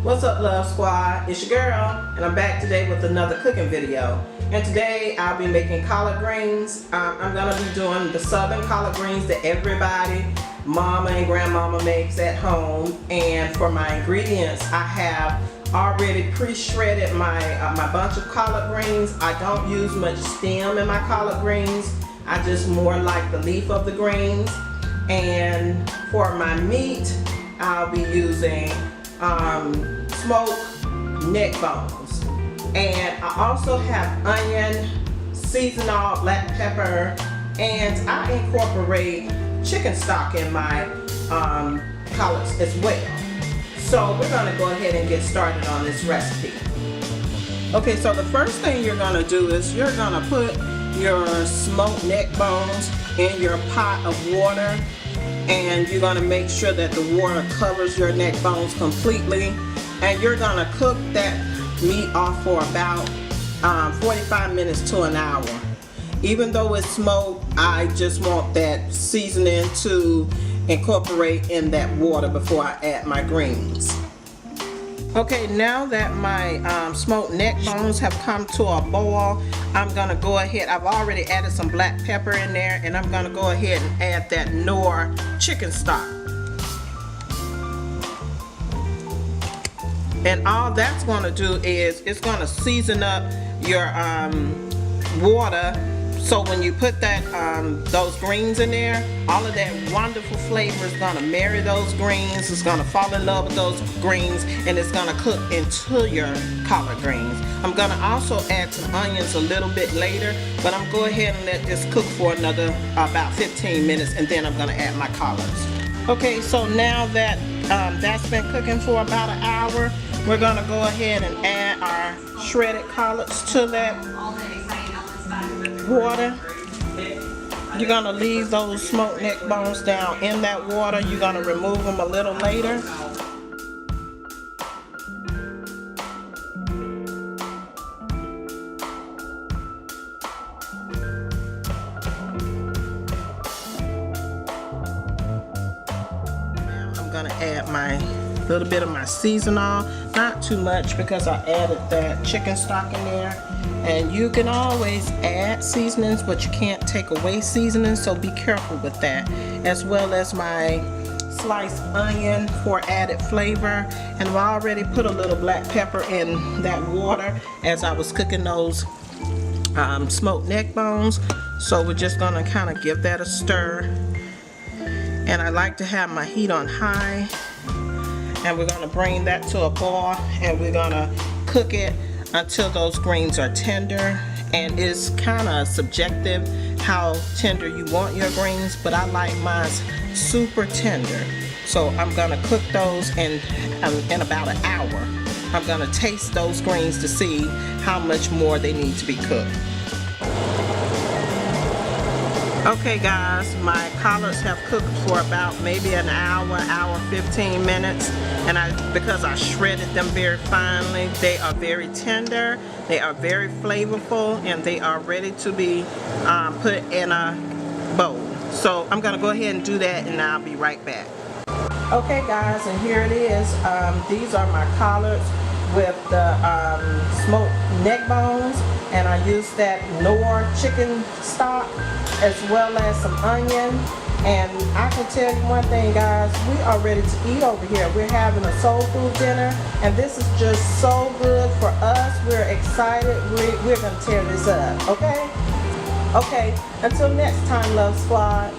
What's up, Love Squad? It's your girl, and I'm back today with another cooking video. And today I'll be making collard greens. I'm gonna be doing the southern collard greens that everybody, mama and grandmama makes at home. And for my ingredients, I have already pre-shredded my bunch of collard greens. I don't use much stem in my collard greens. I just more like the leaf of the greens. And for my meat, I'll be using smoked neck bones, and I also have onion, seasonal black pepper, and I incorporate chicken stock in my collards as well. So we're gonna go ahead and get started on this recipe. Okay, so the first thing you're gonna do is you're gonna put your smoked neck bones in your pot of water, and you're going to make sure that the water covers your neck bones completely, and you're going to cook that meat off for about 45 minutes to an hour. Even though it's smoked, I just want that seasoning to incorporate in that water before I add my greens. Okay, now that my smoked neck bones have come to a boil, I'm gonna go ahead, I've already added some black pepper in there, and I'm gonna go ahead and add that Knorr chicken stock. And all that's gonna do is it's gonna season up your water, so when you put that those greens in there, all of that wonderful flavor is gonna marry those greens. It's gonna fall in love with those greens, and it's gonna cook into your collard greens. I'm gonna also add some onions a little bit later, but I'm going to go ahead and let this cook for another about 15 minutes, and then I'm gonna add my collards. Okay, so now that that's been cooking for about an hour, we're gonna go ahead and add our shredded collards to that water. You're gonna leave those smoked neck bones down in that water. You're gonna remove them a little later. Now I'm gonna add my little bit of my seasoning, not too much because I added that chicken stock in there. And you can always add seasonings, but you can't take away seasonings, so be careful with that. As well as my sliced onion for added flavor. And I've already put a little black pepper in that water as I was cooking those smoked neck bones. So we're just gonna kind of give that a stir. And I like to have my heat on high. And we're gonna bring that to a boil, and we're gonna cook it until those greens are tender. And it's kind of subjective how tender you want your greens, but I like mine super tender. So I'm gonna cook those in about an hour. I'm gonna taste those greens to see how much more they need to be cooked. Okay guys, my collards have cooked for about maybe an hour 15 minutes, and because I shredded them very finely, they are very tender, they are very flavorful, and they are ready to be put in a bowl. So I'm gonna go ahead and do that, and I'll be right back. Okay guys, and here it is. These are my collards with the smoked neck bones, and I used that Knorr chicken stock as well as some onion. And I can tell you one thing guys, we are ready to eat over here. We're having a soul food dinner, and this is just so good for us. We're excited. We're gonna tear this up, okay? Okay, until next time, Love Squad.